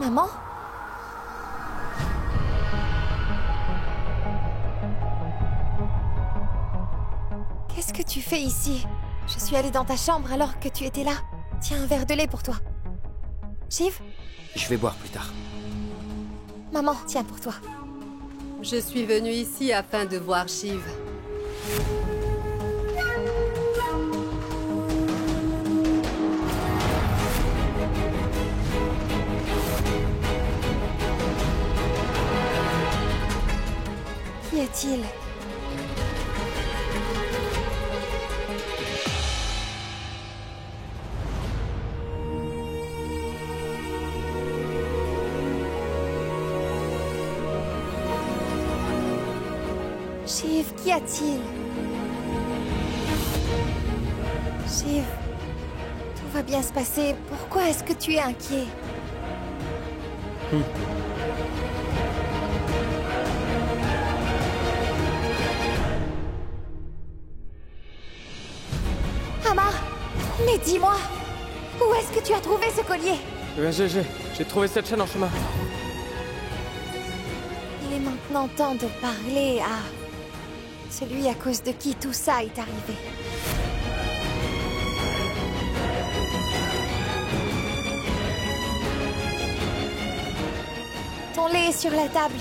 Maman? Qu'est-ce que tu fais ici? Je suis allée dans ta chambre alors que tu étais là. Tiens, un verre de lait pour toi. Shiv? Je vais boire plus tard. Maman, tiens pour toi. Je suis venue ici afin de voir Shiv. Qui est-il? Shiv, qu'y a-t-il? Shiv, tout va bien se passer. Pourquoi est-ce que tu es inquiet? Amar, mais dis-moi, où est-ce que tu as trouvé ce collier? J'ai trouvé cette chaîne en chemin. Il est maintenant temps de parler à celui à cause de qui tout ça est arrivé. Ton lait est sur la table.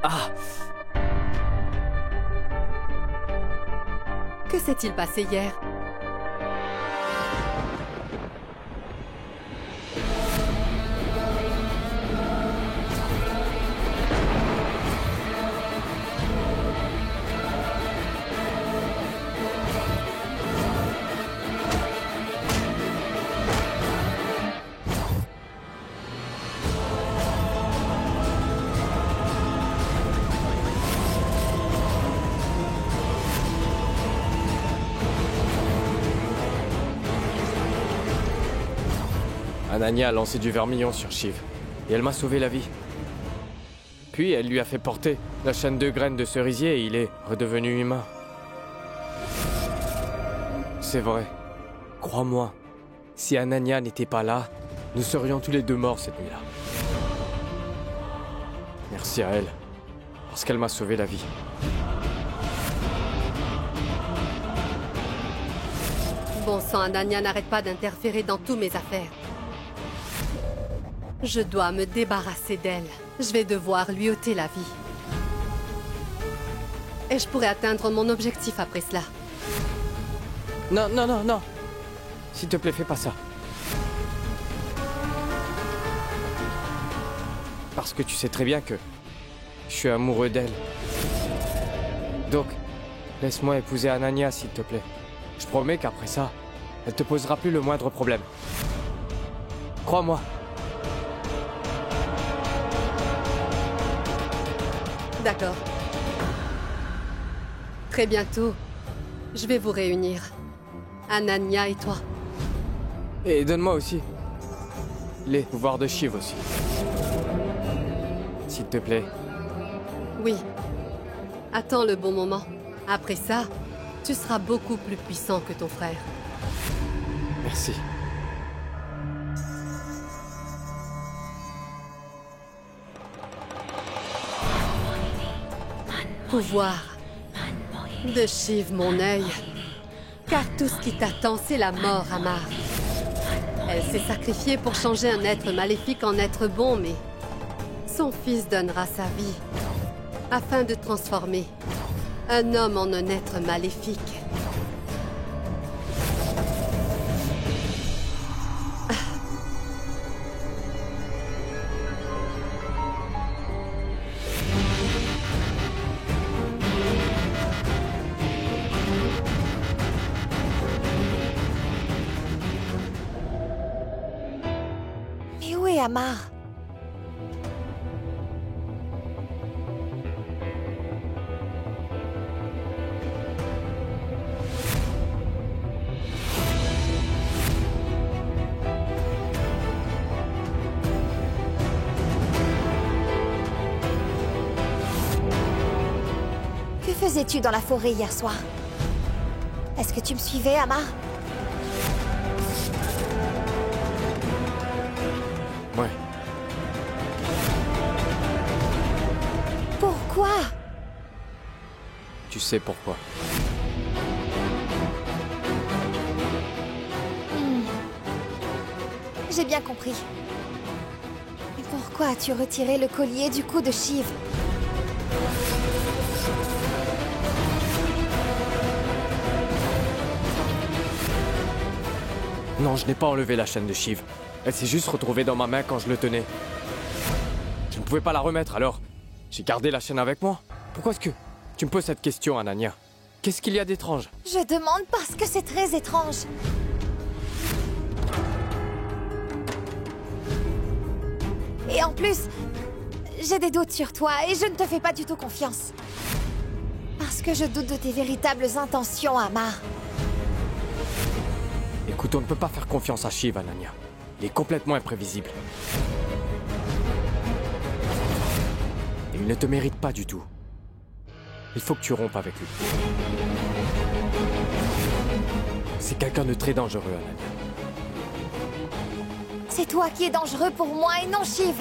Ah! Que s'est-il passé hier? Ananya a lancé du vermillon sur Shiv, et elle m'a sauvé la vie. Puis elle lui a fait porter la chaîne de graines de cerisier et il est redevenu humain. C'est vrai. Crois-moi, si Ananya n'était pas là, nous serions tous les deux morts cette nuit-là. Merci à elle, parce qu'elle m'a sauvé la vie. Bon sang, Ananya n'arrête pas d'interférer dans tous mes affaires. Je dois me débarrasser d'elle. Je vais devoir lui ôter la vie. Et je pourrai atteindre mon objectif après cela. Non. S'il te plaît, fais pas ça. Parce que tu sais très bien que je suis amoureux d'elle. Donc, laisse-moi épouser Ananya, s'il te plaît. Je promets qu'après ça, elle te posera plus le moindre problème. Crois-moi. D'accord. Très bientôt, je vais vous réunir. Ananya et toi. Et donne-moi aussi les pouvoirs de Shiv aussi. S'il te plaît. Oui. Attends le bon moment. Après ça, tu seras beaucoup plus puissant que ton frère. Merci. Pouvoir de Shiv, mon œil. Car tout ce qui t'attend, c'est la mort, Amar. Elle s'est sacrifiée pour changer un être maléfique en être bon, mais son fils donnera sa vie afin de transformer un homme en un être maléfique. Mais où est Amar? faisais-tu dans la forêt hier soir? Est-ce que tu me suivais, Amar? Ouais. Pourquoi? Tu sais pourquoi. J'ai bien compris. Mais pourquoi as-tu retiré le collier du cou de Shiv? Non, je n'ai pas enlevé la chaîne de Shiv. Elle s'est juste retrouvée dans ma main quand je le tenais. Je ne pouvais pas la remettre, alors j'ai gardé la chaîne avec moi. Pourquoi est-ce que tu me poses cette question, Ananya? Qu'est-ce qu'il y a d'étrange? Je demande parce que c'est très étrange. Et en plus, j'ai des doutes sur toi et je ne te fais pas du tout confiance. Parce que je doute de tes véritables intentions, Amar. Écoute, on ne peut pas faire confiance à Shiv, Ananya. Il est complètement imprévisible. Et il ne te mérite pas du tout. Il faut que tu rompes avec lui. C'est quelqu'un de très dangereux, Ananya. C'est toi qui es dangereux pour moi et non Shiv.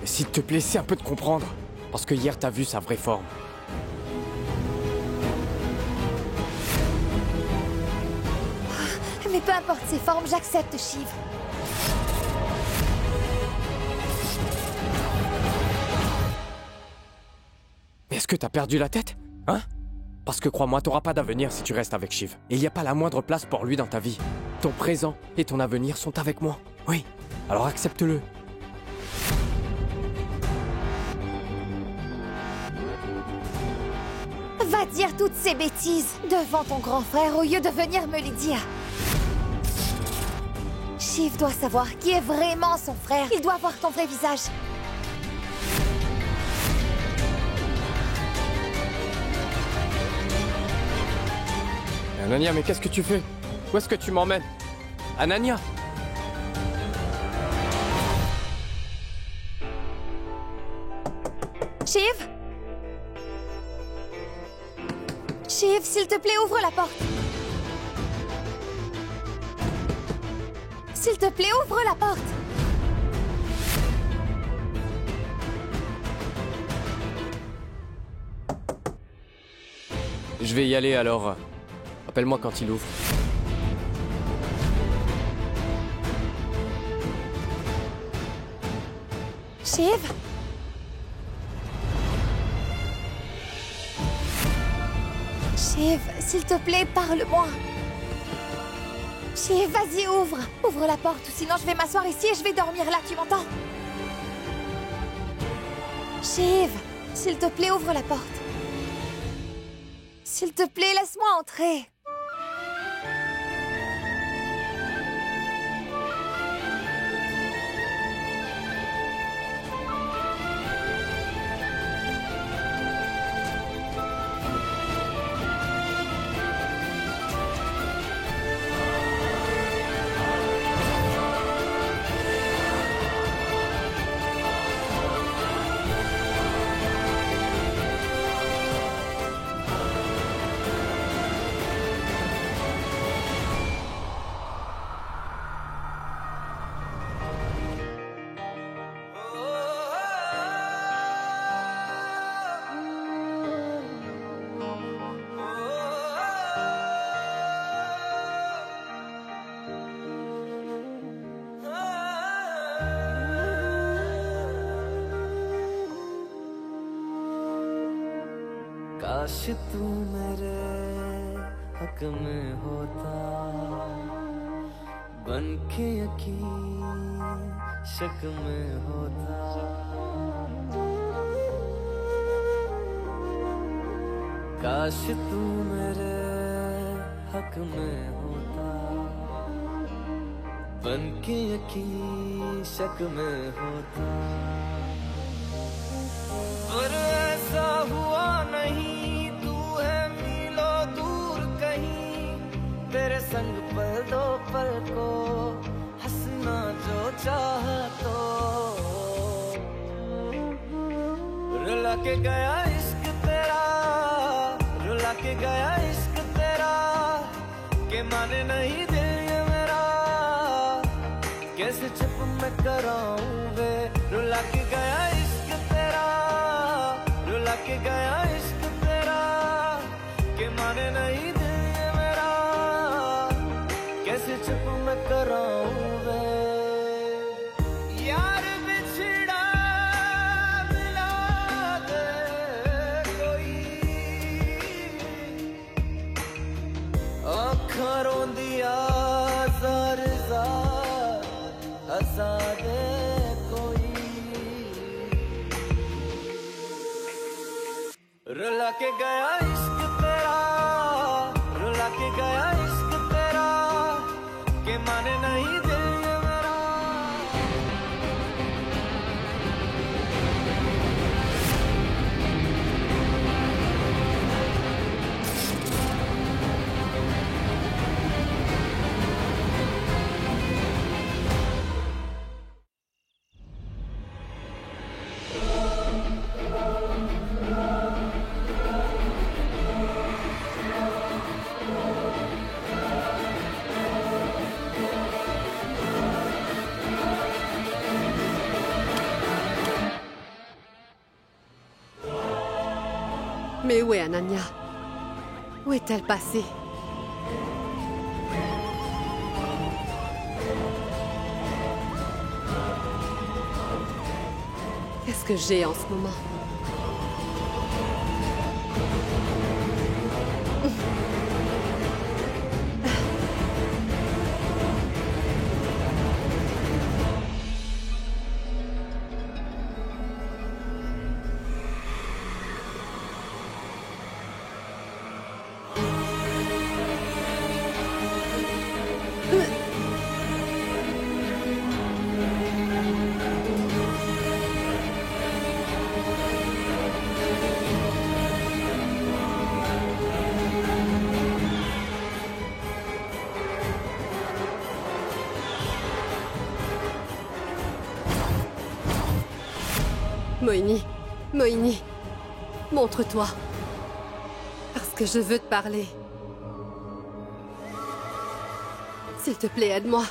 Et s'il te plaît, essaie un peu de comprendre. Parce que hier, t'as vu sa vraie forme. Mais peu importe ses formes, j'accepte Shiv. Mais est-ce que t'as perdu la tête? Hein? Parce que crois-moi, t'auras pas d'avenir si tu restes avec Shiv. Et il n'y a pas la moindre place pour lui dans ta vie. Ton présent et ton avenir sont avec moi. Oui, alors accepte-le. Va dire toutes ces bêtises devant ton grand frère au lieu de venir me les dire. Shiv doit savoir qui est vraiment son frère. Il doit voir ton vrai visage. Ananya, mais qu'est-ce que tu fais? Où est-ce que tu m'emmènes? Ananya! Shiv? Shiv, s'il te plaît, ouvre la porte. S'il te plaît, ouvre la porte. Je vais y aller alors. Appelle-moi quand il ouvre. Shiv? Shiv, s'il te plaît, parle-moi. Shiv, vas-y, ouvre. Ouvre la porte, ou sinon je vais m'asseoir ici et je vais dormir là, tu m'entends? Shiv, s'il te plaît, ouvre la porte. S'il te plaît, laisse-moi entrer. काश तू मेरे हक में होता बन के यकीन शक में होता काश तू मेरे हक में होता बन के यकीन शक में होता पर ऐसा हुआ नहीं तू है मीलों दूर कहीं तेरे संग पल दो पल को हंसना जो चाह तो के गया इश्क तेरा, रुला के गया इश्क तेरा, के माने नहीं दिल ये मेरा, कैसे चुप मैं कराऊं वे। रुला के गया इश्क तेरा, रुला के गया इश्क तेरा, के माने नहीं दिल ये मेरा, कैसे चुप मैं कराऊं वे। यार बिछड़ा मिला दे कोई, आँखां रोंदिया ज़ार ज़ार हंसा दे कोई। रुला के गया इश्क तेरा, रुला के गया इश्क तेरा, के माने नहीं दिल ये मेरा। Mais où est Ananya? Où est-elle passée? Qu'est-ce que j'ai en ce moment? Moini, Moini, montre-toi. Parce que je veux te parler. S'il te plaît, aide-moi.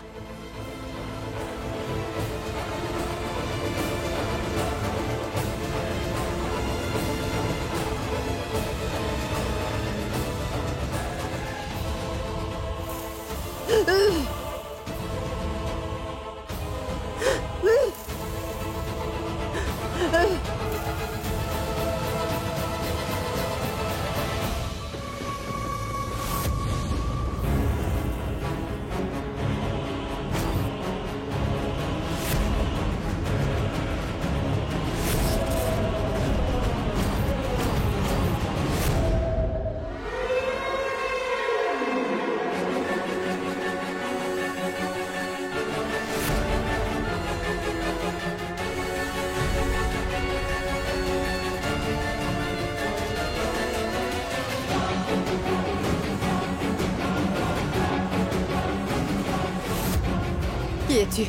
Qui es-tu?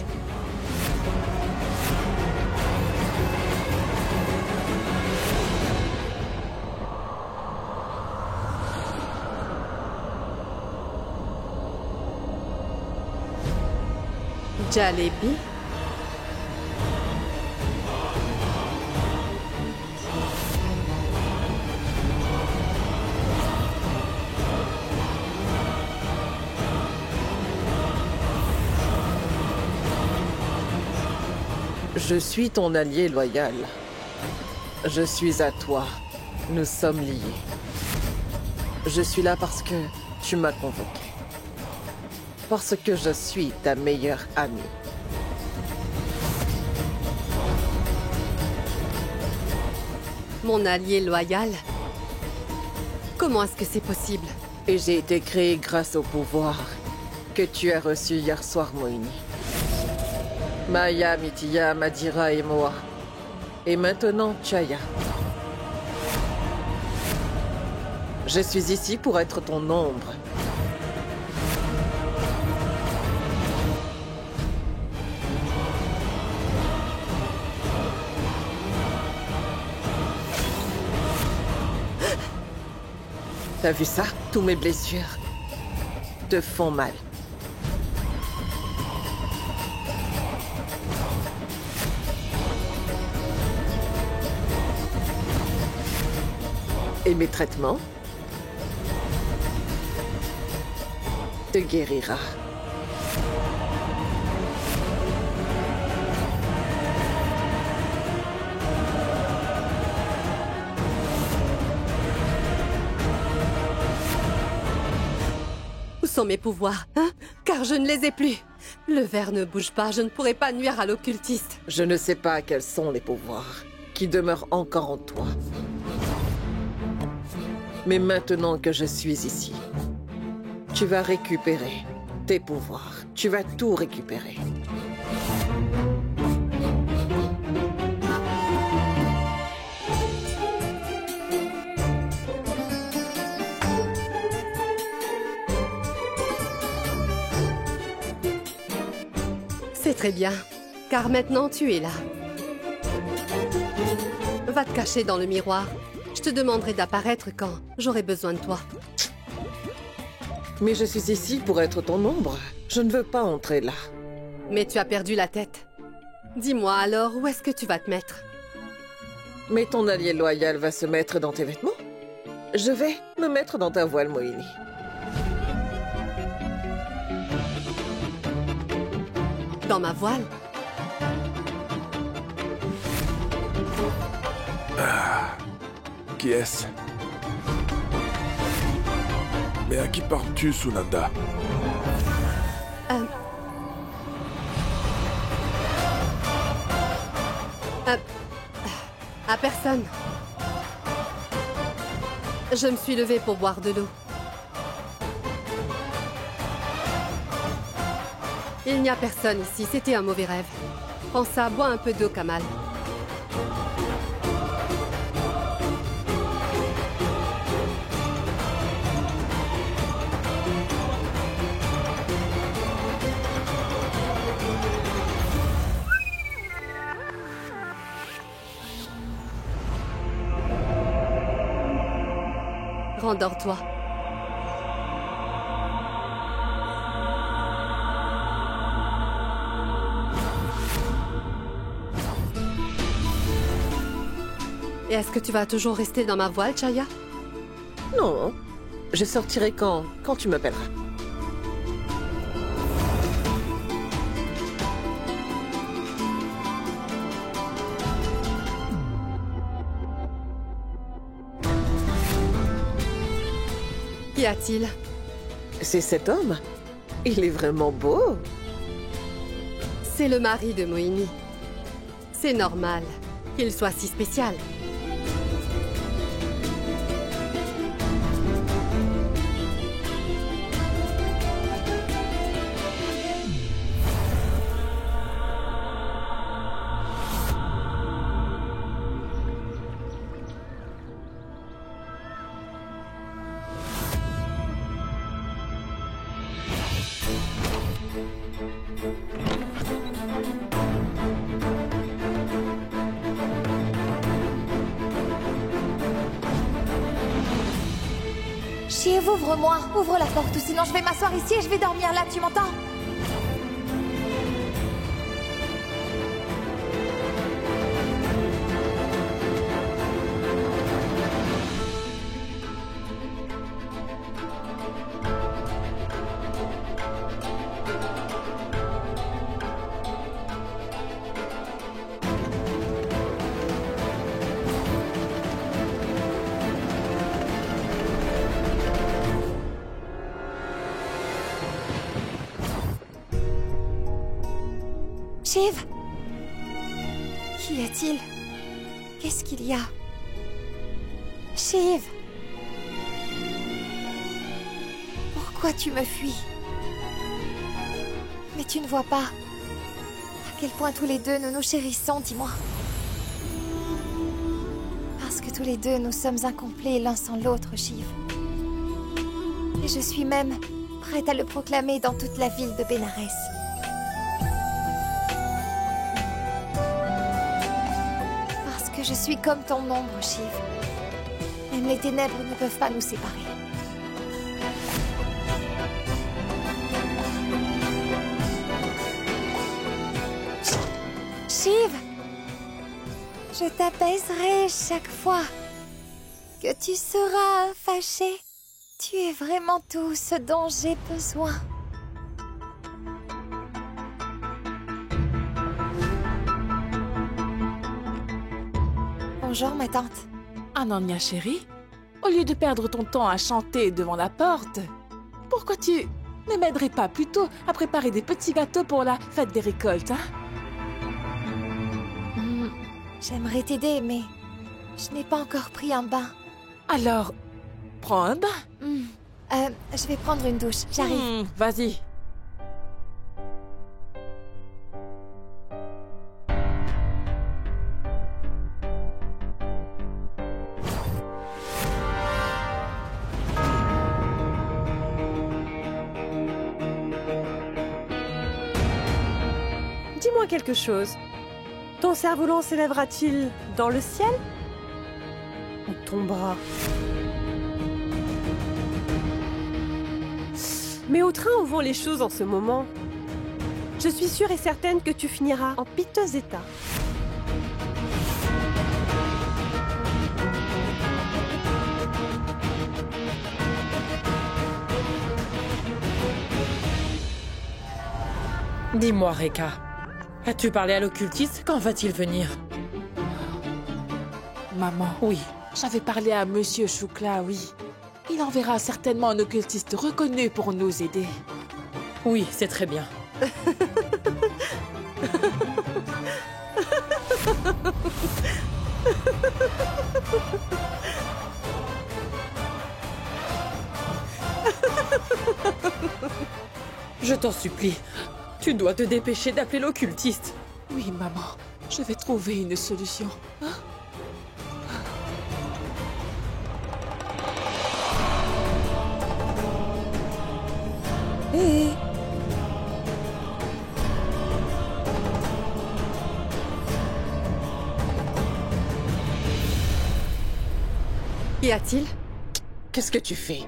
Jalebi? Je suis ton allié loyal. Je suis à toi. Nous sommes liés. Je suis là parce que tu m'as convoqué. Parce que je suis ta meilleure amie. Mon allié loyal? Comment est-ce que c'est possible? Et j'ai été créée grâce au pouvoir que tu as reçu hier soir, Moini. Maya, Mitiya, Madira et moi. Et maintenant, Chaya. Je suis ici pour être ton ombre. T'as vu ça? Tous mes blessures te font mal. Et mes traitements te guérira. Où sont mes pouvoirs, hein? Car je ne les ai plus. Le verre ne bouge pas, je ne pourrai pas nuire à l'occultiste. Je ne sais pas quels sont les pouvoirs qui demeurent encore en toi. Mais maintenant que je suis ici, tu vas récupérer tes pouvoirs. Tu vas tout récupérer. C'est très bien, car maintenant tu es là. Va te cacher dans le miroir. Je te demanderai d'apparaître quand j'aurai besoin de toi. Mais je suis ici pour être ton ombre. Je ne veux pas entrer là. Mais tu as perdu la tête. Dis-moi alors, où est-ce que tu vas te mettre? Mais ton allié loyal va se mettre dans tes vêtements. Je vais me mettre dans ta voile, Moini. Dans ma voile? Qui est-ce? Mais à qui parles-tu, Sunanda? À personne. Je me suis levée pour boire de l'eau. Il n'y a personne ici, c'était un mauvais rêve. Prends ça, bois un peu d'eau, Kamal. Rendors-toi. Et est-ce que tu vas toujours rester dans ma voile, Chaya? Non, je sortirai quand tu m'appelleras. Qu'y a-t-il? C'est cet homme. Il est vraiment beau. C'est le mari de Moini. C'est normal qu'il soit si spécial. Shiv, ouvre-moi, ouvre la porte, ou sinon je vais m'asseoir ici et je vais dormir là, tu m'entends? Shiv? Qu'y a-t-il? Qu'est-ce qu'il y a? Shiv? Pourquoi tu me fuis? Mais tu ne vois pas à quel point tous les deux nous nous chérissons, dis-moi. Parce que tous les deux nous sommes incomplets l'un sans l'autre, Shiv. Et je suis même prête à le proclamer dans toute la ville de Bénarès. Je suis comme ton ombre, Shiv. Même les ténèbres ne peuvent pas nous séparer. Je t'apaiserai chaque fois que tu seras fâché. Tu es vraiment tout ce dont j'ai besoin. Bonjour, ma tante. Ananya chérie, au lieu de perdre ton temps à chanter devant la porte, pourquoi tu ne m'aiderais pas plutôt à préparer des petits gâteaux pour la fête des récoltes, hein? J'aimerais t'aider, mais je n'ai pas encore pris un bain. Alors, prends un bain. Je vais prendre une douche. J'arrive. Vas-y. Dis-moi quelque chose. Ton cerf-volant s'élèvera-t-il dans le ciel ou tombera? Mais au train où vont les choses en ce moment, je suis sûre et certaine que tu finiras en piteux état. Dis-moi, Reka, as-tu parlé à l'occultiste? Quand va-t-il venir? Maman. Oui. J'avais parlé à Monsieur Choukla, oui. Il enverra certainement un occultiste reconnu pour nous aider. Oui, c'est très bien. Je t'en supplie, tu dois te dépêcher d'appeler l'occultiste. Oui, maman. Je vais trouver une solution. Hein? Qu'y a-t-il? Qu'est-ce que tu fais?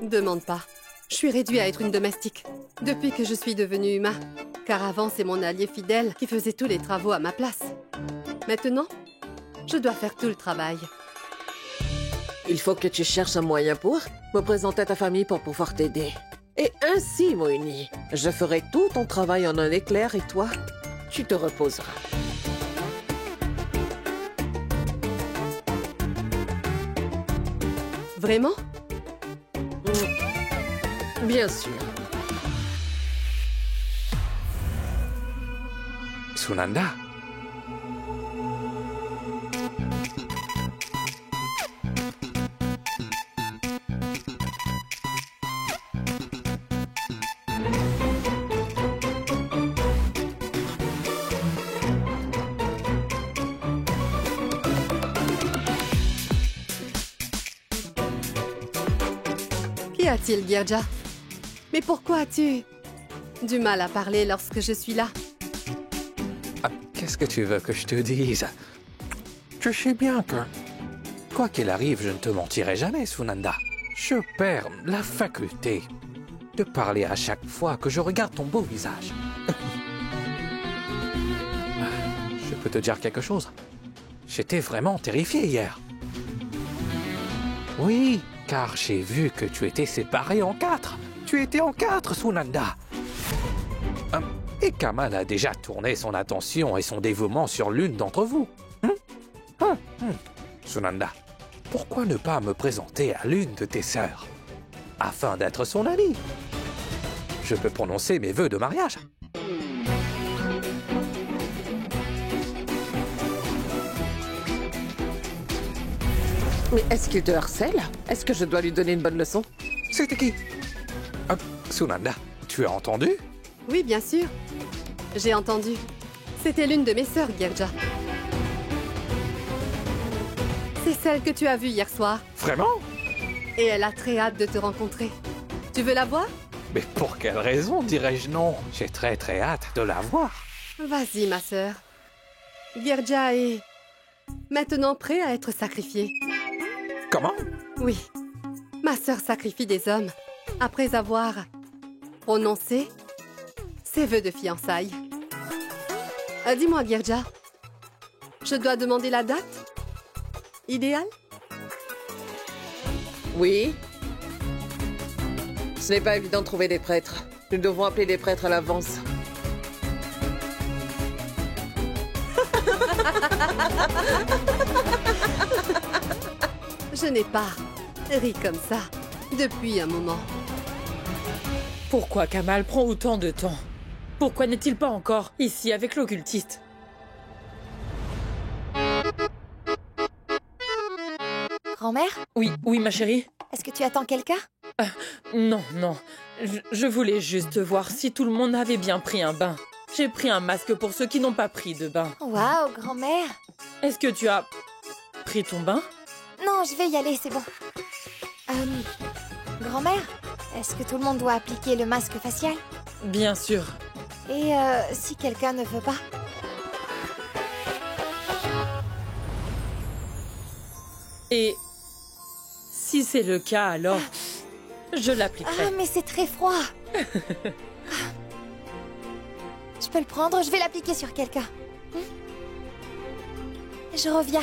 Demande pas. Je suis réduit à être une domestique. Depuis que je suis devenue humain. Car avant, c'est mon allié fidèle qui faisait tous les travaux à ma place. Maintenant, je dois faire tout le travail. Il faut que tu cherches un moyen pour me présenter à ta famille pour pouvoir t'aider. Et ainsi, Moini, je ferai tout ton travail en un éclair et toi, tu te reposeras. Vraiment? Bien sûr. Sunanda? Qu'y a-t-il, Girja? Mais pourquoi as-tu du mal à parler lorsque je suis là? Ah, qu'est-ce que tu veux que je te dise? Tu sais bien que, quoi qu'il arrive, je ne te mentirai jamais, Sunanda. Je perds la faculté de parler à chaque fois que je regarde ton beau visage. Je peux te dire quelque chose? J'étais vraiment terrifié hier. Oui, car j'ai vu que tu étais séparé en 4. Tu étais en 4, Sunanda. Et Kamal a déjà tourné son attention et son dévouement sur l'une d'entre vous. Sunanda, pourquoi ne pas me présenter à l'une de tes sœurs, afin d'être son amie? Je peux prononcer mes vœux de mariage. Mais est-ce qu'il te harcèle? Est-ce que je dois lui donner une bonne leçon? C'était qui? Sunanda, tu as entendu? Oui, bien sûr. J'ai entendu. C'était l'une de mes sœurs, Girja. C'est celle que tu as vue hier soir. Vraiment? Et elle a très hâte de te rencontrer. Tu veux la voir? Mais pour quelle raison dirais-je non? J'ai très très hâte de la voir. Vas-y, ma sœur. Girja est maintenant prête à être sacrifiée. Comment? Oui. Ma sœur sacrifie des hommes après avoir prononcé ses vœux de fiançailles. Dis-moi, Girja, Je dois demander la date idéale? Oui. Ce n'est pas évident de trouver des prêtres. Nous devons appeler des prêtres à l'avance. Je n'ai pas ri comme ça depuis un moment. Pourquoi Kamal prend autant de temps? Pourquoi n'est-il pas encore ici avec l'occultiste? Grand-mère, Oui, oui, ma chérie? est-ce que tu attends quelqu'un? Non, non. Je voulais juste voir si tout le monde avait bien pris un bain. J'ai pris un masque pour ceux qui n'ont pas pris de bain. Waouh, grand-mère! Est-ce que tu as pris ton bain? Non, je vais y aller, c'est bon. Grand-mère, est-ce que tout le monde doit appliquer le masque facial? Bien sûr. Et si quelqu'un ne veut pas? Et si c'est le cas, alors je l'appliquerai. Ah, mais c'est très froid! Je peux le prendre, je vais l'appliquer sur quelqu'un. Je reviens.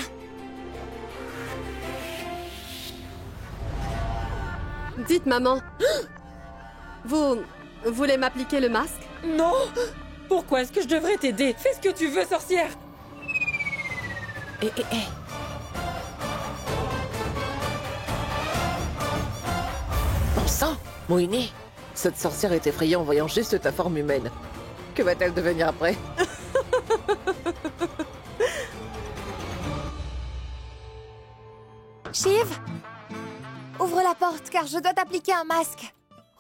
Dites, maman. Vous voulez m'appliquer le masque? Non! Pourquoi est-ce que je devrais t'aider? Fais ce que tu veux, sorcière! Bon sang, Moïni, cette sorcière est effrayée en voyant juste ta forme humaine. Que va-t-elle devenir après? Shiv, ouvre la porte car je dois t'appliquer un masque.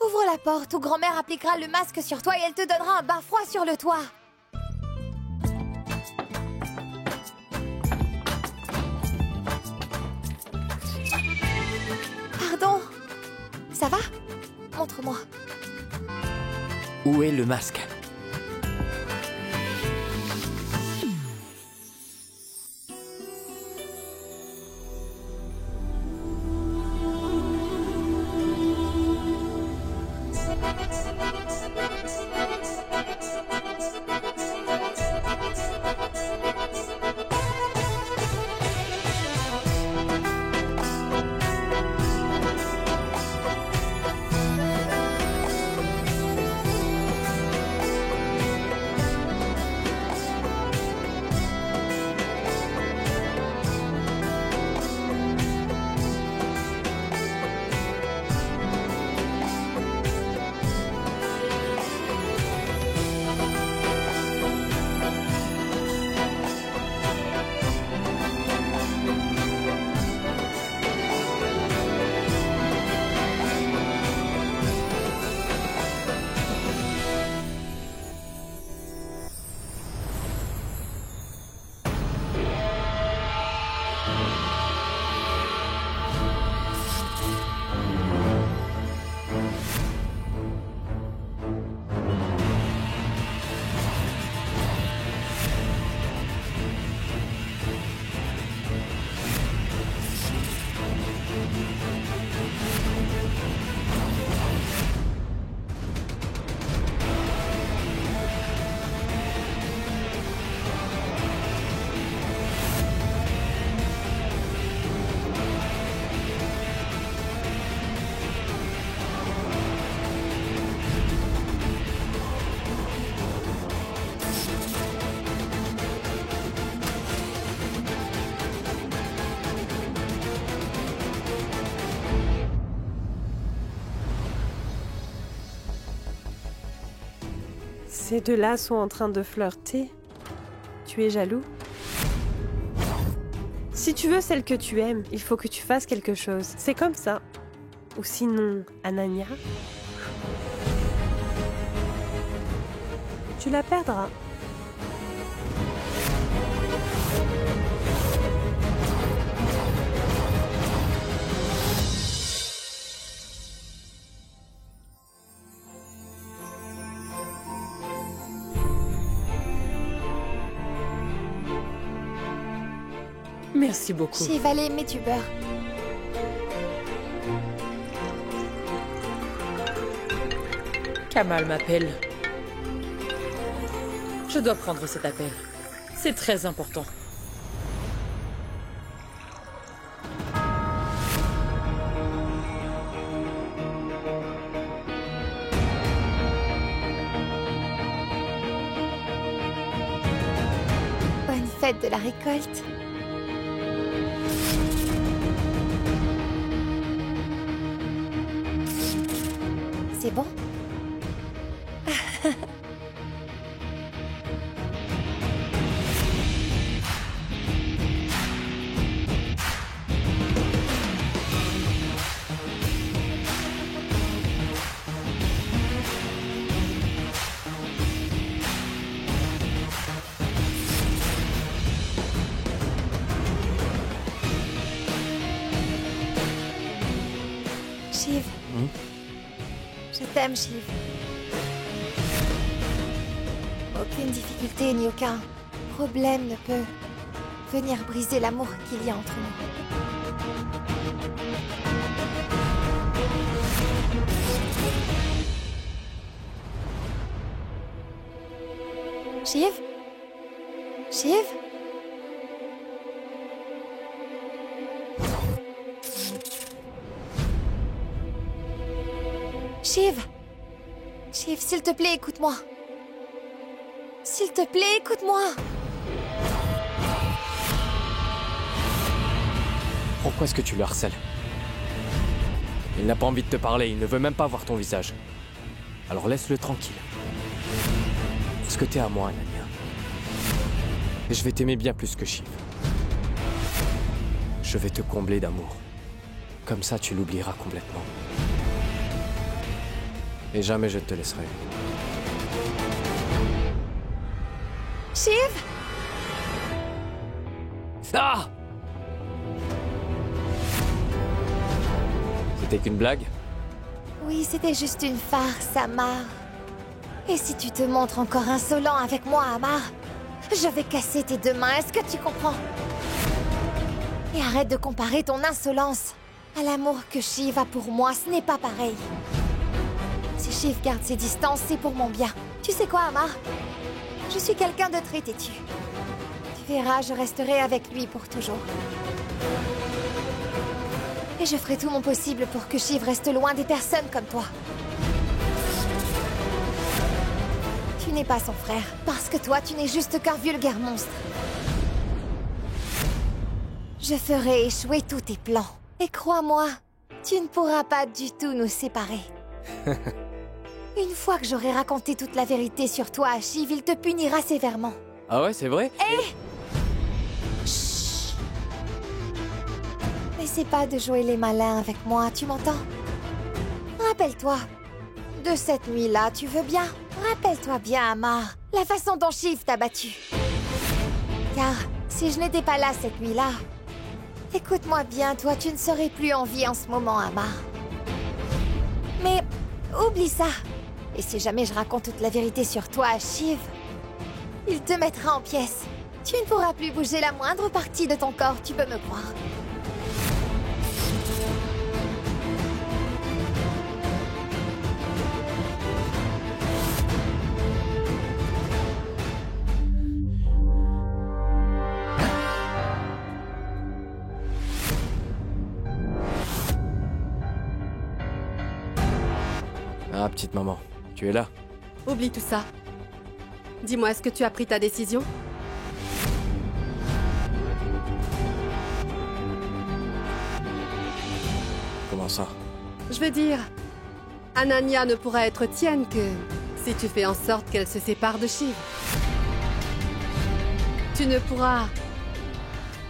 Ouvre la porte ou grand-mère appliquera le masque sur toi et elle te donnera un bain froid sur le toit. Pardon. Ça va? Montre-moi. Où est le masque? Ces deux-là sont en train de flirter. Tu es jaloux? Si tu veux celle que tu aimes, il faut que tu fasses quelque chose. C'est comme ça. Ou sinon, Anania, tu la perdras. Merci beaucoup. Shiv, allez, mets du beurre. Kamal m'appelle. Je dois prendre cet appel. C'est très important. fête de la récolte. C'est bon? Shiv. Je t'aime, Shiv. Aucune difficulté ni aucun problème ne peut venir briser l'amour qu'il y a entre nous. Shiv? Shiv? Shiv! Shiv, s'il te plaît, écoute-moi. S'il te plaît, écoute-moi. Pourquoi est-ce que tu le harcèles? Il n'a pas envie de te parler, il ne veut même pas voir ton visage. Alors laisse-le tranquille. Parce que t'es à moi, Ananya. Et je vais t'aimer bien plus que Shiv. Je vais te combler d'amour. Comme ça, tu l'oublieras complètement. Et jamais je ne te laisserai. Shiv? Ah! C'était qu'une blague? Oui, c'était juste une farce, Amar. Et si tu te montres encore insolent avec moi, Amar, je vais casser tes deux mains, est-ce que tu comprends? Et arrête de comparer ton insolence à l'amour que Shiv a pour moi, ce n'est pas pareil. Si Shiv garde ses distances, c'est pour mon bien. Tu sais quoi, Amar? Je suis quelqu'un de très têtu. Tu verras, je resterai avec lui pour toujours. Et je ferai tout mon possible pour que Shiv reste loin des personnes comme toi. Tu n'es pas son frère, parce que toi, tu n'es juste qu'un vulgaire monstre. Je ferai échouer tous tes plans. Et crois-moi, tu ne pourras pas du tout nous séparer. Une fois que j'aurai raconté toute la vérité sur toi à Shiv, il te punira sévèrement. Ah ouais, c'est vrai? Chut! N'essaie pas de jouer les malins avec moi, tu m'entends? Rappelle-toi de cette nuit-là, tu veux bien? Rappelle-toi bien, Amar, la façon dont Shiv t'a battu. Car si je n'étais pas là cette nuit-là, écoute-moi bien, toi, tu ne serais plus en vie en ce moment, Amar. Mais oublie ça. Et si jamais je raconte toute la vérité sur toi à Shiv, il te mettra en pièces. Tu ne pourras plus bouger la moindre partie de ton corps, tu peux me croire. Ah, petite maman, tu es là? Oublie tout ça. Dis-moi, est-ce que tu as pris ta décision? Comment ça? Je veux dire, Ananya ne pourra être tienne que si tu fais en sorte qu'elle se sépare de Shiv. Tu ne pourras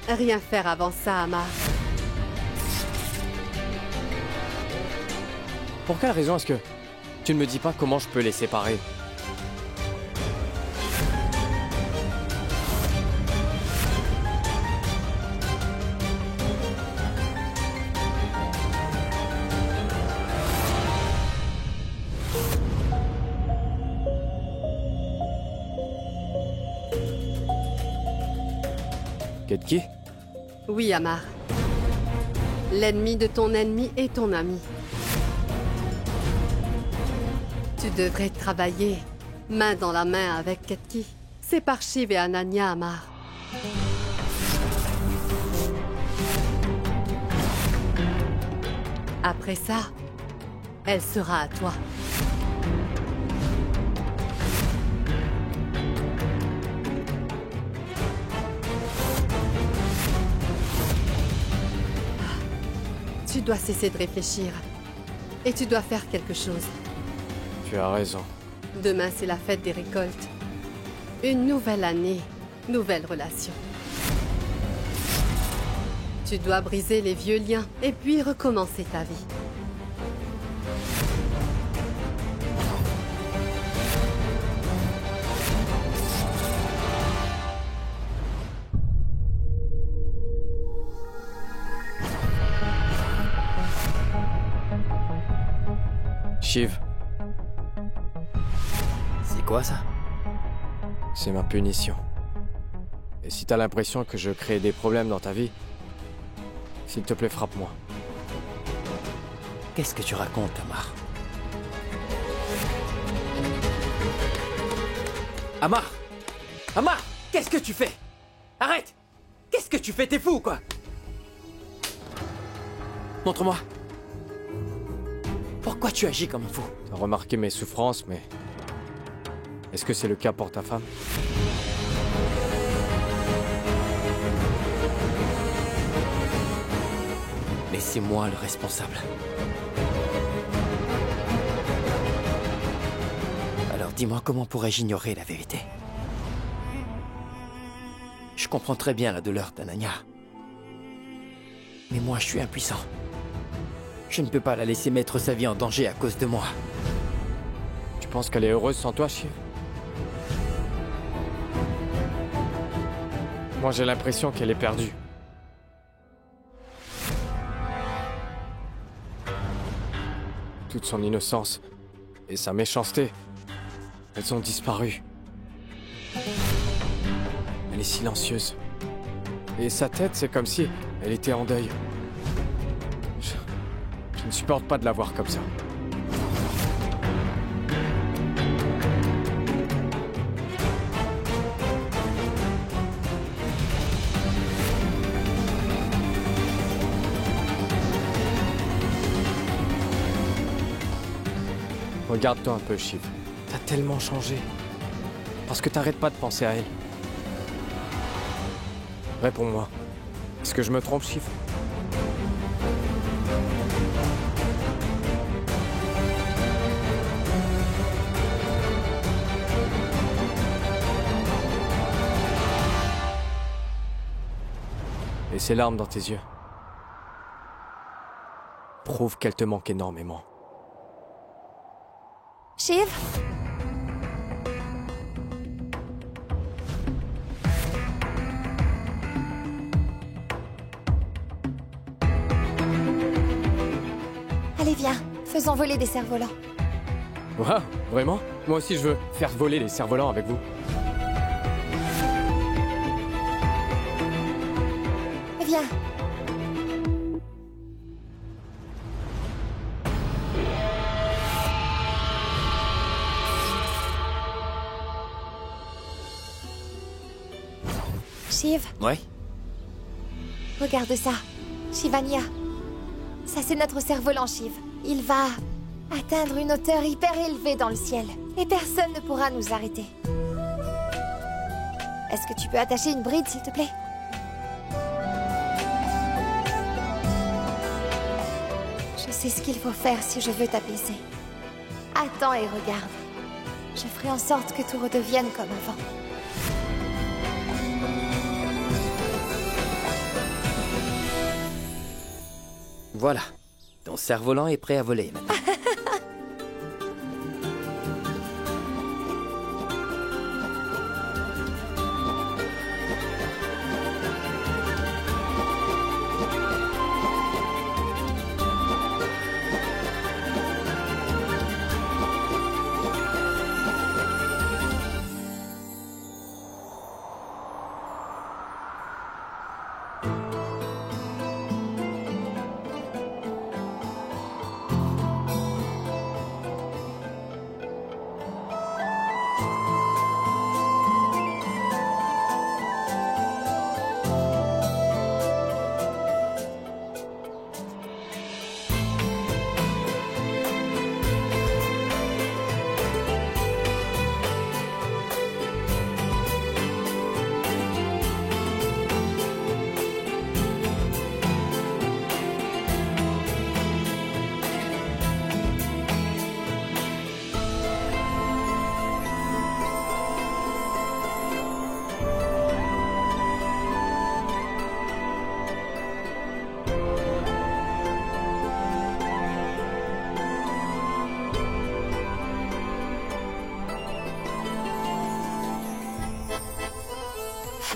rien faire avant ça, Amar. Pour quelle raison est-ce que tu ne me dis pas comment je peux les séparer? Ketki? Oui, Amar. L'ennemi de ton ennemi est ton ami. Tu devrais travailler main dans la main avec Ketki. C'est par Shiv et Ananya, Amar. Après ça, elle sera à toi. dois cesser de réfléchir. Et tu dois faire quelque chose. Tu as raison. Demain, c'est la fête des récoltes. Une nouvelle année, nouvelle relation. Tu dois briser les vieux liens et puis recommencer ta vie. Shiv, C'est quoi ça? c'est ma punition. Et si t'as l'impression que je crée des problèmes dans ta vie, s'il te plaît, frappe-moi. Qu'est-ce que tu racontes, Amar? Amar! Amar! Qu'est-ce que tu fais? Arrête! Qu'est-ce que tu fais? T'es fou, quoi? Montre-moi. Pourquoi tu agis comme un fou? T'as remarqué mes souffrances, mais... Est-ce que c'est le cas pour ta femme? Mais c'est moi le responsable. Alors dis-moi, comment pourrais-je ignorer la vérité? Je comprends très bien la douleur d'Ananya. Mais moi, je suis impuissant. Je ne peux pas la laisser mettre sa vie en danger à cause de moi. Tu penses qu'elle est heureuse sans toi, Shiv? Moi, j'ai l'impression qu'elle est perdue. Toute son innocence et sa méchanceté, elles ont disparu. Elle est silencieuse. Et sa tête, c'est comme si elle était en deuil. Je ne supporte pas de la voir comme ça. Regarde-toi un peu, Shiv. T'as tellement changé. Parce que t'arrêtes pas de penser à elle. Réponds-moi. Est-ce que je me trompe, Shiv? Et ces larmes dans tes yeux prouvent qu'elle te manque énormément. Shiv? Allez, viens. Faisons voler des cerfs-volants. Waouh, vraiment? Moi aussi, je veux faire voler les cerfs-volants avec vous. Viens. Shiv, Ouais? regarde ça. Shivanya. Ça, c'est notre cerf-volant, Shiv. Il va atteindre une hauteur hyper élevée dans le ciel. Et personne ne pourra nous arrêter. Est-ce que tu peux attacher une bride, s'il te plaît? Je sais ce qu'il faut faire si je veux t'apaiser. Attends et regarde. Je ferai en sorte que tout redevienne comme avant. Voilà. Ton cerf-volant est prêt à voler maintenant.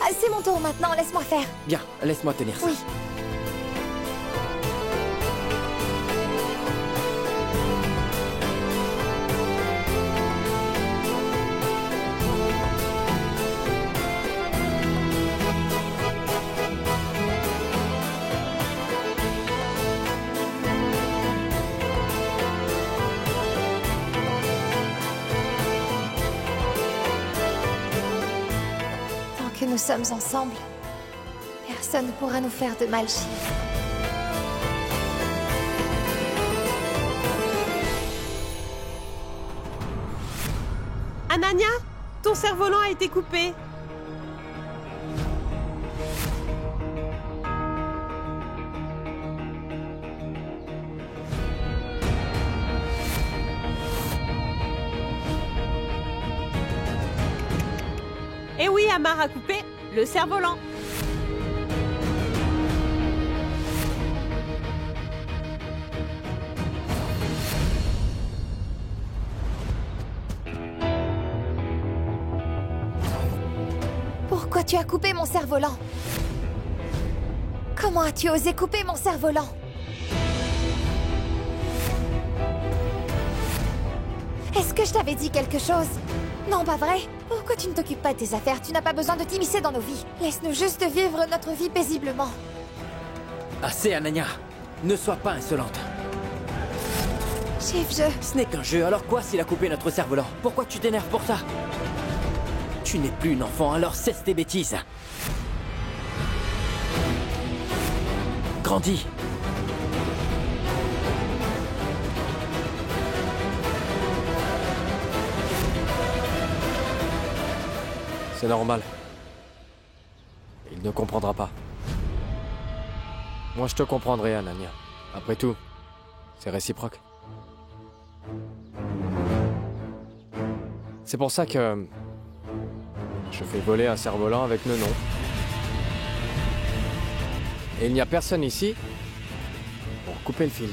Ah, c'est mon tour maintenant, laisse-moi faire. Bien, laisse-moi tenir ça. Oui. Que nous sommes ensemble, personne ne pourra nous faire de mal, Shiv. Ananya, ton cerf-volant a été coupé. Eh oui, Amar a coupé le cerf-volant. Pourquoi tu as coupé mon cerf-volant? Comment as-tu osé couper mon cerf-volant? Est-ce que je t'avais dit quelque chose? Non, pas vrai? Pourquoi tu ne t'occupes pas de tes affaires? Tu n'as pas besoin de t'immiscer dans nos vies. Laisse-nous juste vivre notre vie paisiblement. Assez, Ananya. Ne sois pas insolente. Shiv, Ce n'est qu'un jeu, alors quoi s'il a coupé notre cerf-volant? Pourquoi tu t'énerves pour ça? Tu n'es plus une enfant, alors cesse tes bêtises. Grandis. C'est normal. Il ne comprendra pas. Moi, je te comprendrai, Ananya. Après tout, c'est réciproque. C'est pour ça que... je fais voler un cerf-volant avec le nom. Et il n'y a personne ici pour couper le fil.